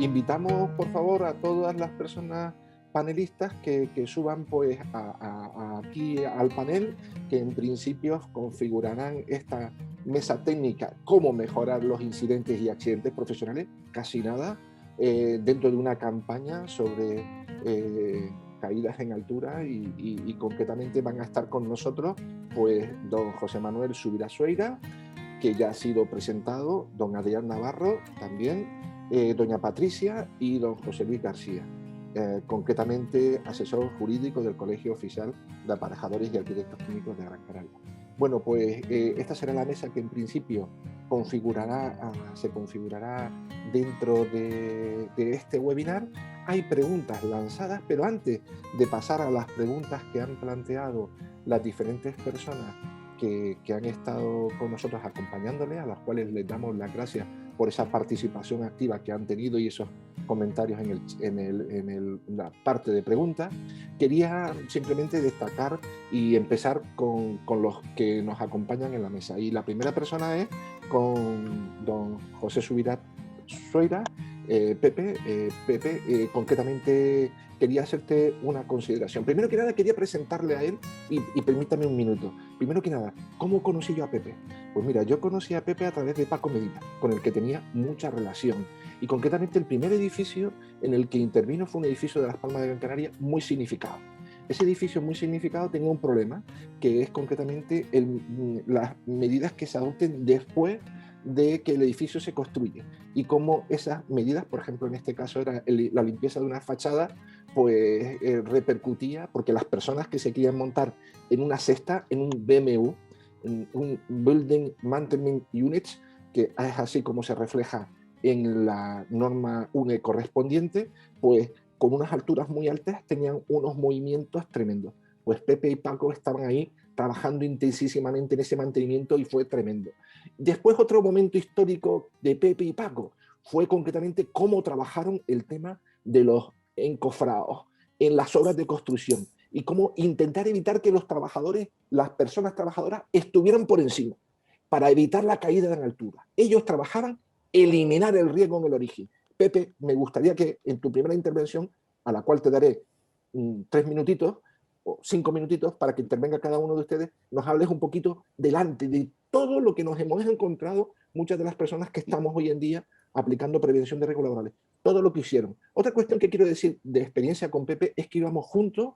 invitamos, por favor, a todas las personas panelistas que suban pues aquí al panel, que en principio configurarán esta mesa técnica, cómo mejorar los incidentes y accidentes profesionales, casi nada, dentro de una campaña sobre caídas en altura y concretamente van a estar con nosotros pues don José Manuel Subirá Sueira, que ya ha sido presentado, don Adrián Navarro también, doña Patricia y don José Luis García, concretamente asesor jurídico del Colegio Oficial de Aparejadores y Arquitectos Químicos de Gran Canaria. Bueno, pues esta será la mesa que en principio se configurará dentro de este webinar. Hay preguntas lanzadas, pero antes de pasar a las preguntas que han planteado las diferentes personas que han estado con nosotros acompañándoles, a las cuales les damos las gracias por esa participación activa que han tenido y esos comentarios en la parte de preguntas, quería simplemente destacar y empezar con los que nos acompañan en la mesa. Y la primera persona es con don José Subirá Sueira. Pepe, concretamente quería hacerte una consideración. Primero que nada, quería presentarle a él y permítame un minuto. Primero que nada, ¿cómo conocí yo a Pepe? Pues mira, yo conocí a Pepe a través de Paco Medina, con el que tenía mucha relación. Y concretamente el primer edificio en el que intervino fue un edificio de Las Palmas de Gran Canaria muy significado. Ese edificio muy significado tenía un problema, que es concretamente las medidas que se adopten después de que el edificio se construye y cómo esas medidas, por ejemplo en este caso era la limpieza de una fachada, pues repercutía porque las personas que se querían montar en una cesta, en un BMU, en un Building Maintenance Unit, que es así como se refleja en la norma UNE correspondiente, pues con unas alturas muy altas tenían unos movimientos tremendos. Pues Pepe y Paco estaban ahí trabajando intensísimamente en ese mantenimiento y fue tremendo. Después otro momento histórico de Pepe y Paco fue concretamente cómo trabajaron el tema de los encofrados en las obras de construcción y cómo intentar evitar que los trabajadores, las personas trabajadoras, estuvieran por encima para evitar la caída en altura. Ellos trabajaban eliminar el riesgo en el origen. Pepe, me gustaría que en tu primera intervención, a la cual te daré 3 minutitos, o 5 minutitos para que intervenga cada uno de ustedes, nos hables un poquito delante de todo lo que nos hemos encontrado muchas de las personas que estamos hoy en día aplicando prevención de riesgos laborales, todo lo que hicieron. Otra cuestión que quiero decir de experiencia con Pepe es que íbamos juntos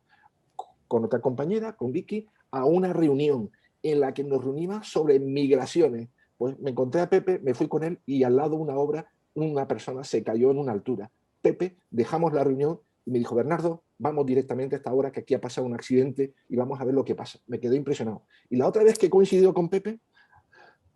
con otra compañera, con Vicky, a una reunión en la que nos reunimos sobre migraciones. Pues me encontré a Pepe, me fui con él y al lado de una obra, una persona se cayó en una altura. Pepe, dejamos la reunión y me dijo, Bernardo, vamos directamente a esta hora que aquí ha pasado un accidente y vamos a ver lo que pasa. Me quedé impresionado. Y la otra vez que he coincidido con Pepe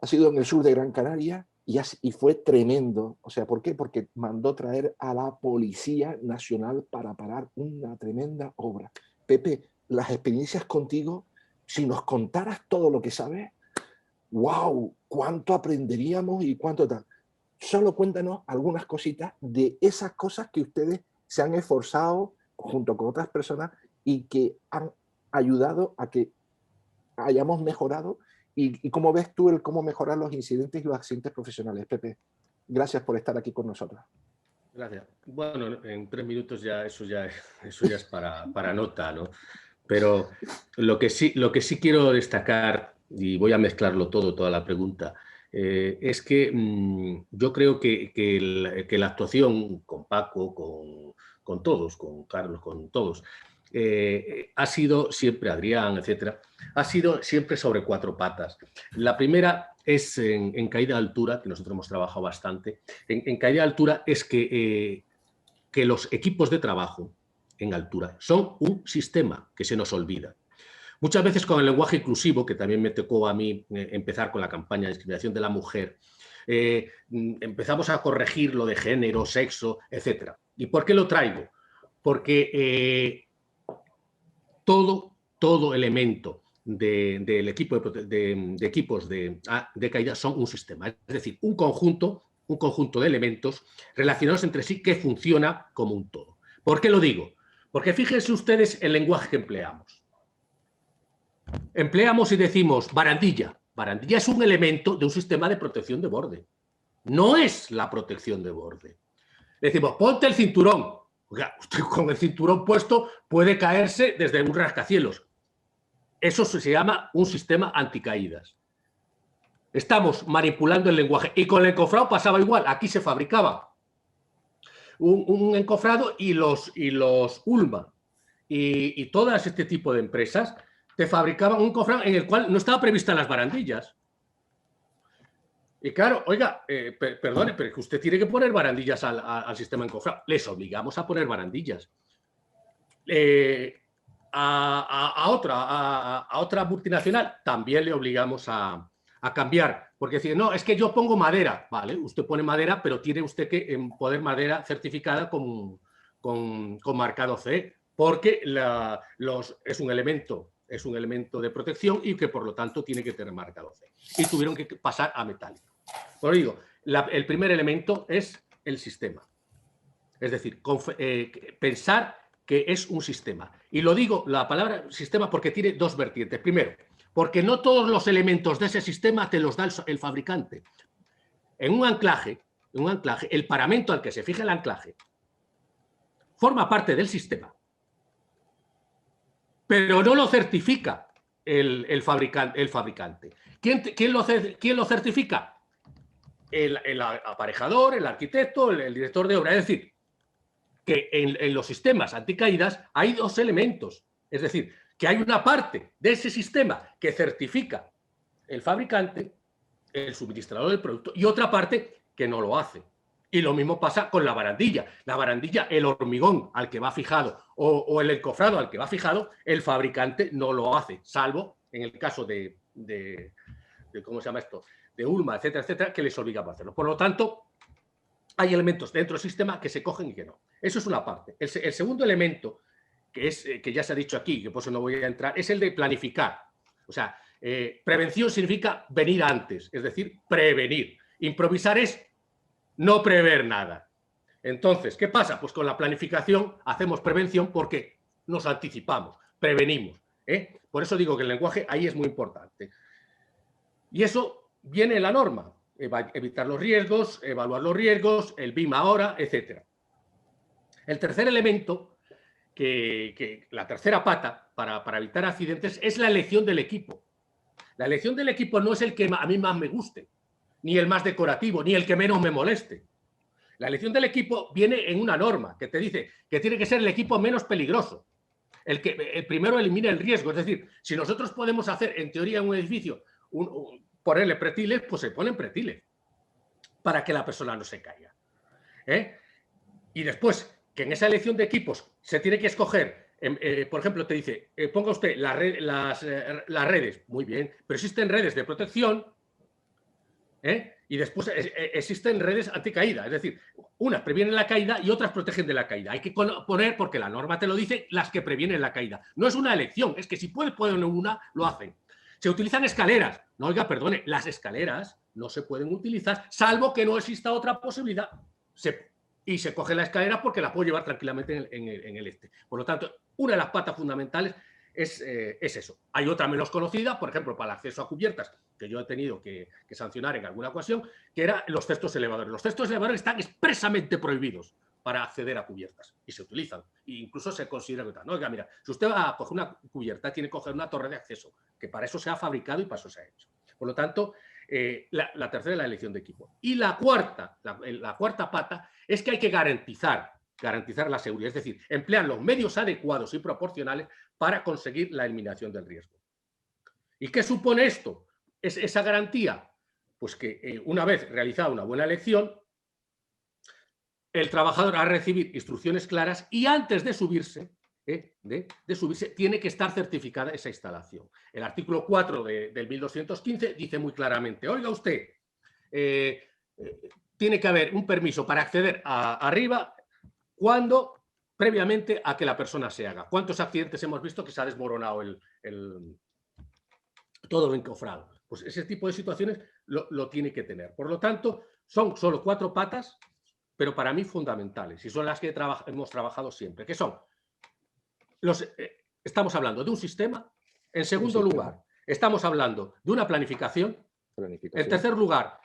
ha sido en el sur de Gran Canaria y fue tremendo. O sea, ¿por qué? Porque mandó traer a la Policía Nacional para parar una tremenda obra. Pepe, las experiencias contigo, si nos contaras todo lo que sabes, ¡wow! ¿Cuánto aprenderíamos y cuánto tal? Solo cuéntanos algunas cositas de esas cosas que ustedes se han esforzado junto con otras personas y que han ayudado a que hayamos mejorado y cómo ves tú el cómo mejorar los incidentes y los accidentes profesionales. Pepe, gracias por estar aquí con nosotros. Gracias. Bueno, en 3 minutos eso ya es para nota, ¿no? Pero lo que sí quiero destacar, y voy a mezclarlo todo, toda la pregunta, es que yo creo que la actuación con Paco, con todos, con Carlos, con todos, ha sido siempre, Adrián, etcétera, ha sido siempre sobre 4 patas. La primera es en caída de altura, que nosotros hemos trabajado bastante. En caída de altura es que los equipos de trabajo en altura son un sistema que se nos olvida. Muchas veces con el lenguaje inclusivo, que también me tocó a mí empezar con la campaña de discriminación de la mujer, empezamos a corregir lo de género, sexo, etc. ¿Y por qué lo traigo? Porque todo elemento del equipo de equipos de caída son un sistema, es decir, un conjunto de elementos relacionados entre sí que funciona como un todo. ¿Por qué lo digo? Porque fíjense ustedes el lenguaje que empleamos. Empleamos y decimos barandilla. Barandilla es un elemento de un sistema de protección de borde. No es la protección de borde. Le decimos, ponte el cinturón. Oiga, usted con el cinturón puesto puede caerse desde un rascacielos. Eso se llama un sistema anticaídas. Estamos manipulando el lenguaje. Y con el encofrado pasaba igual. Aquí se fabricaba un encofrado y los Ulma y todas este tipo de empresas te fabricaban un encofrado en el cual no estaba prevista las barandillas. Y claro, oiga, perdone, pero es que usted tiene que poner barandillas al sistema encofrado. Les obligamos a poner barandillas. A otra multinacional también le obligamos a cambiar, porque decir, no, es que yo pongo madera, vale, usted pone madera, pero tiene usted que poner madera certificada con marcado CE, porque es un elemento de protección y que por lo tanto tiene que tener marcado CE. Y tuvieron que pasar a metálico. Por lo digo, el primer elemento es el sistema. Es decir, pensar que es un sistema. Y lo digo, la palabra sistema, porque tiene dos vertientes. Primero, porque no todos los elementos de ese sistema te los da el fabricante. En un anclaje, el paramento al que se fija el anclaje forma parte del sistema, pero no lo certifica el fabricante. ¿Quién lo certifica? El aparejador, el arquitecto, el director de obra. Es decir, que en los sistemas anticaídas hay dos elementos. Es decir, que hay una parte de ese sistema que certifica el fabricante, el suministrador del producto, y otra parte que no lo hace. Y lo mismo pasa con la barandilla. La barandilla, el hormigón al que va fijado o el encofrado al que va fijado, el fabricante no lo hace, salvo en el caso de ¿cómo se llama esto? De Ulma, etcétera, etcétera, que les obligamos a hacerlo. Por lo tanto, hay elementos dentro del sistema que se cogen y que no. Eso es una parte. El segundo elemento, que ya se ha dicho aquí, que por eso no voy a entrar, es el de planificar. O sea, prevención significa venir antes, es decir, prevenir. Improvisar es no prever nada. Entonces, ¿qué pasa? Pues con la planificación hacemos prevención porque nos anticipamos, prevenimos. Por eso digo que el lenguaje ahí es muy importante. Y eso viene en la norma. Evitar los riesgos, evaluar los riesgos, el BIM ahora, etc. El tercer elemento, la tercera pata para evitar accidentes, es la elección del equipo. La elección del equipo no es el que a mí más me guste, ni el más decorativo, ni el que menos me moleste. La elección del equipo viene en una norma que te dice que tiene que ser el equipo menos peligroso, el que el primero elimina el riesgo. Es decir, si nosotros podemos hacer, en teoría, en un edificio, ponerle pretiles, pues se ponen pretiles para que la persona no se caiga. Y después, que en esa elección de equipos se tiene que escoger, por ejemplo, te dice, ponga usted las redes, muy bien, pero existen redes de protección, y después existen redes anticaída, es decir, unas previenen la caída y otras protegen de la caída. Hay que poner, porque la norma te lo dice, las que previenen la caída. No es una elección, es que si pueden una, lo hacen. Se utilizan escaleras. No, oiga, perdone, las escaleras no se pueden utilizar, salvo que no exista otra posibilidad. Y se coge la escalera porque la puedo llevar tranquilamente en el este. Por lo tanto, una de las patas fundamentales es eso. Hay otra menos conocida, por ejemplo, para el acceso a cubiertas, que yo he tenido que sancionar en alguna ocasión, que eran los cestos elevadores. Los cestos elevadores están expresamente prohibidos para acceder a cubiertas y se utilizan. E incluso se considera que no, oiga, mira, si usted va a coger una cubierta, tiene que coger una torre de acceso, que para eso se ha fabricado y para eso se ha hecho. Por lo tanto, la tercera es la elección de equipo. Y la cuarta pata es que hay que garantizar la seguridad, es decir, emplear los medios adecuados y proporcionales para conseguir la eliminación del riesgo. ¿Y qué supone esto? Esa garantía, pues que una vez realizada una buena elección, el trabajador ha de recibir instrucciones claras y antes de subirse, tiene que estar certificada esa instalación. El artículo 4 del 1215 dice muy claramente, oiga usted, tiene que haber un permiso para acceder arriba cuando previamente a que la persona se haga. ¿Cuántos accidentes hemos visto que se ha desmoronado todo el encofrado? Pues ese tipo de situaciones lo tiene que tener. Por lo tanto, son solo 4 patas, pero para mí fundamentales, y son las que hemos trabajado siempre, que son, estamos hablando de un sistema, en segundo lugar, estamos hablando de una planificación, en tercer lugar,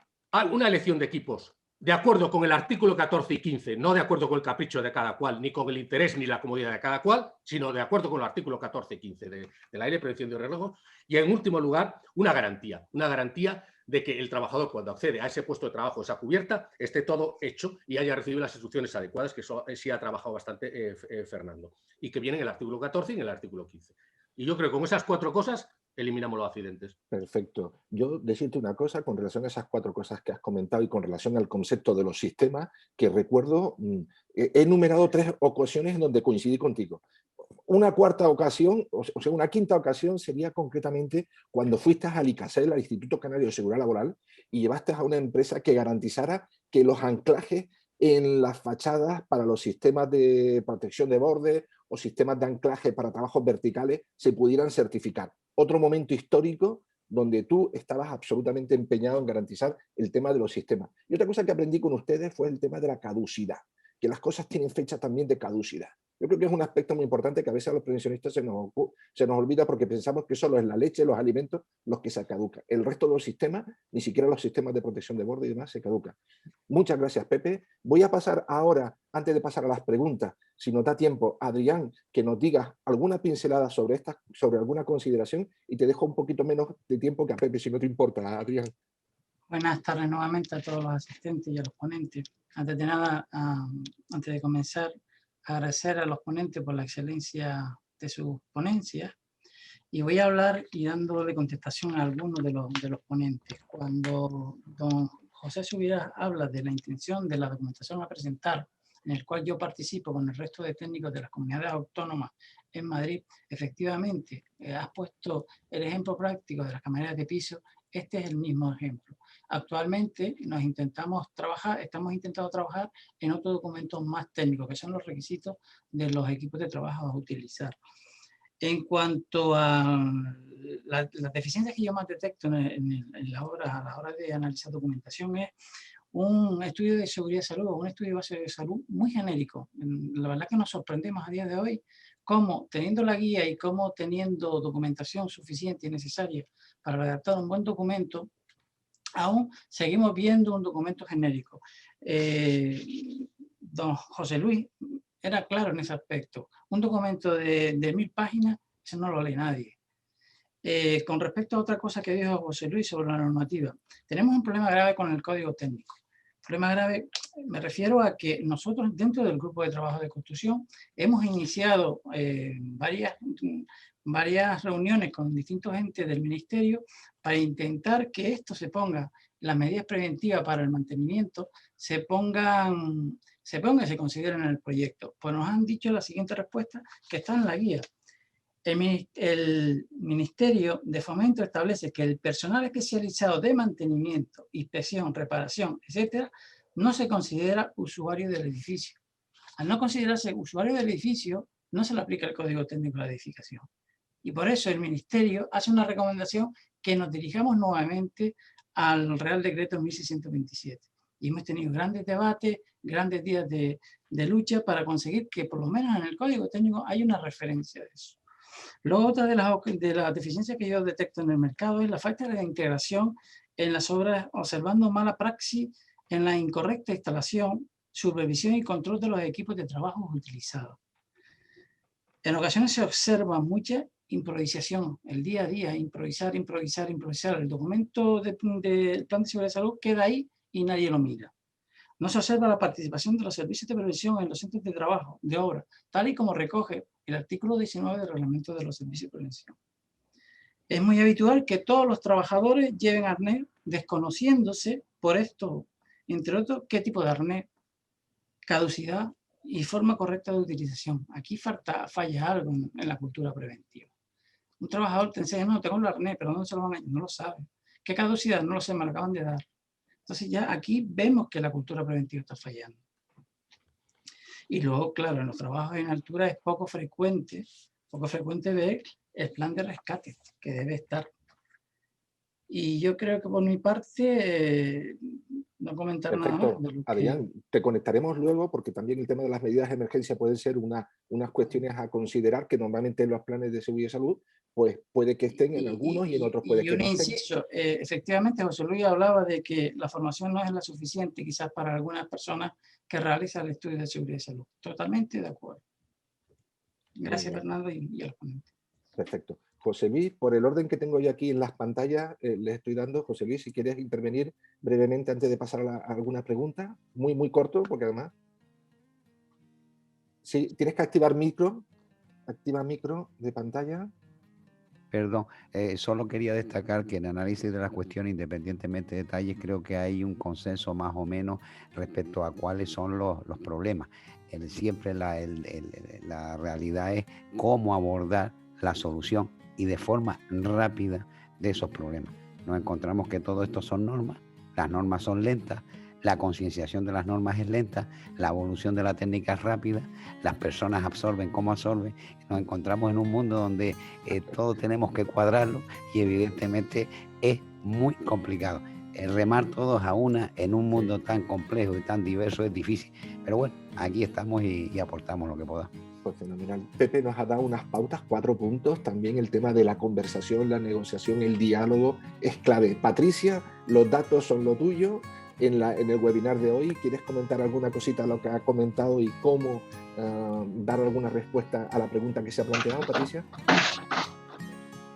una elección de equipos de acuerdo con el artículo 14 y 15, no de acuerdo con el capricho de cada cual, ni con el interés ni la comodidad de cada cual, sino de acuerdo con el artículo 14 y 15 de la Ley de Prevención de Riesgos. Y en último lugar, una garantía de que el trabajador, cuando accede a ese puesto de trabajo, esa cubierta, esté todo hecho y haya recibido las instrucciones adecuadas, que eso sí ha trabajado bastante Fernando, y que viene en el artículo 14 y en el artículo 15. Y yo creo que con esas 4 cosas eliminamos los accidentes. Perfecto. Yo decirte una cosa con relación a esas 4 cosas que has comentado y con relación al concepto de los sistemas, que recuerdo, he enumerado 3 ocasiones en donde coincidí contigo. Una cuarta ocasión, o sea, una quinta ocasión sería concretamente cuando fuiste al ICASEL, al Instituto Canario de Seguridad Laboral, y llevaste a una empresa que garantizara que los anclajes en las fachadas para los sistemas de protección de borde o sistemas de anclaje para trabajos verticales se pudieran certificar. Otro momento histórico donde tú estabas absolutamente empeñado en garantizar el tema de los sistemas. Y otra cosa que aprendí con ustedes fue el tema de la caducidad, que las cosas tienen fecha también de caducidad. Yo creo que es un aspecto muy importante que a veces a los prevencionistas se nos olvida porque pensamos que solo es la leche, los alimentos, los que se caducan. El resto de los sistemas, ni siquiera los sistemas de protección de borde y demás, se caducan. Muchas gracias, Pepe. Voy a pasar ahora, antes de pasar a las preguntas, si nos da tiempo, Adrián, que nos digas alguna pincelada sobre alguna consideración, y te dejo un poquito menos de tiempo que a Pepe, si no te importa, Adrián. Buenas tardes nuevamente a todos los asistentes y a los ponentes. Antes de nada, antes de comenzar, agradecer a los ponentes por la excelencia de sus ponencias, y voy a hablar y dándole contestación a algunos de los ponentes. Cuando don José Subirás habla de la intención de la documentación a presentar, en el cual yo participo con el resto de técnicos de las comunidades autónomas en Madrid, efectivamente, has puesto el ejemplo práctico de las camareras de piso. Este es el mismo ejemplo. Actualmente estamos intentando trabajar en otros documentos más técnicos, que son los requisitos de los equipos de trabajo a utilizar. En cuanto a las deficiencias que yo más detecto a la hora de analizar documentación, es un estudio de seguridad de salud o un estudio de base de salud muy genérico. La verdad que nos sorprendemos a día de hoy cómo, teniendo la guía y cómo teniendo documentación suficiente y necesaria para redactar un buen documento, aún seguimos viendo un documento genérico. Don José Luis era claro en ese aspecto. Un documento de 1000 páginas, eso no lo lee nadie. Con respecto a otra cosa que dijo José Luis sobre la normativa, tenemos un problema grave con el código técnico. Problema grave, me refiero a que nosotros dentro del grupo de trabajo de construcción hemos iniciado varias reuniones con distintos entes del ministerio para intentar que esto se ponga, las medidas preventivas para el mantenimiento se consideren en el proyecto. Pues nos han dicho la siguiente respuesta, que está en la guía. El Ministerio de Fomento establece que el personal especializado de mantenimiento, inspección, reparación, etcétera, no se considera usuario del edificio. Al no considerarse usuario del edificio, no se le aplica el Código Técnico de la Edificación. Y por eso el Ministerio hace una recomendación que nos dirijamos nuevamente al Real Decreto 1627. Y hemos tenido grandes debates, grandes días de lucha para conseguir que por lo menos en el Código Técnico haya una referencia de eso. Luego, otra de las deficiencias que yo detecto en el mercado es la falta de integración en las obras, observando mala praxis en la incorrecta instalación, supervisión y control de los equipos de trabajo utilizados. En ocasiones se observa mucha improvisación, el día a día, improvisar. El documento del Plan de Seguridad de Salud queda ahí y nadie lo mira. No se observa la participación de los servicios de prevención en los centros de trabajo, de obra, tal y como recoge el artículo 19 del Reglamento de los Servicios de Prevención. Es muy habitual que todos los trabajadores lleven arnés desconociéndose por esto, entre otros, qué tipo de arnés, caducidad y forma correcta de utilización. Aquí falla algo en la cultura preventiva. Un trabajador te enseña, no, tengo el arnés, pero ¿dónde se lo van a ir? No lo sabe. ¿Qué caducidad? No lo sé, me lo acaban de dar. Entonces ya aquí vemos que la cultura preventiva está fallando. Y luego, claro, en los trabajos en altura es poco frecuente ver el plan de rescate que debe estar. Y yo creo que por mi parte no comentar nada más. Adrián, te conectaremos luego porque también el tema de las medidas de emergencia pueden ser unas cuestiones a considerar que normalmente en los planes de seguridad y salud pues puede que estén en algunos y en otros puede que un no estén. inciso, efectivamente José Luis hablaba de que la formación no es la suficiente quizás para algunas personas que realizan el estudio de seguridad y salud. Totalmente de acuerdo. Gracias, Fernando, y a los ponentes. Perfecto. José Luis, por el orden que tengo yo aquí en las pantallas, les estoy dando. José Luis, si quieres intervenir brevemente antes de pasar a alguna pregunta, muy corto, porque además... Sí, tienes que activar micro. Activa micro de pantalla. Perdón, solo quería destacar que en el análisis de las cuestiones, independientemente de detalles, creo que hay un consenso más o menos respecto a cuáles son los problemas. Siempre la realidad es cómo abordar la solución y de forma rápida de esos problemas. Nos encontramos que todo esto son normas, las normas son lentas, la concienciación de las normas es lenta, la evolución de la técnica es rápida, las personas absorben como absorben. Nos encontramos en un mundo donde todo tenemos que cuadrarlo y evidentemente es muy complicado. Remar todos a una en un mundo tan complejo y tan diverso es difícil. Pero bueno, aquí estamos y aportamos lo que podamos. Pues fenomenal. Pepe nos ha dado unas pautas, 4 puntos. También el tema de la conversación, la negociación, el diálogo es clave. Patricia, los datos son lo tuyo. En el webinar de hoy, ¿quieres comentar alguna cosita a lo que ha comentado y cómo dar alguna respuesta a la pregunta que se ha planteado, Patricia?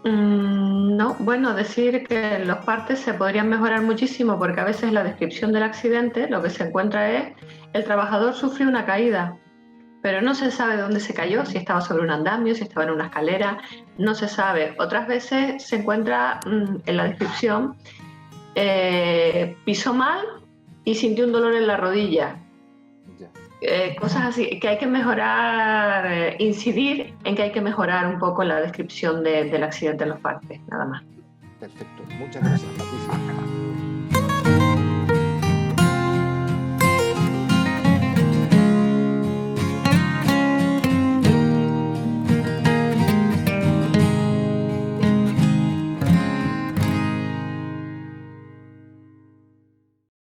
No, bueno, decir que los partes se podrían mejorar muchísimo porque a veces la descripción del accidente lo que se encuentra es el trabajador sufrió una caída, pero no se sabe dónde se cayó, si estaba sobre un andamio, si estaba en una escalera, no se sabe. Otras veces se encuentra en la descripción pisó mal y sintió un dolor en la rodilla. Cosas así, que hay que mejorar, incidir en que hay que mejorar un poco la descripción del accidente en los partes, nada más. Perfecto, muchas gracias, Patricia.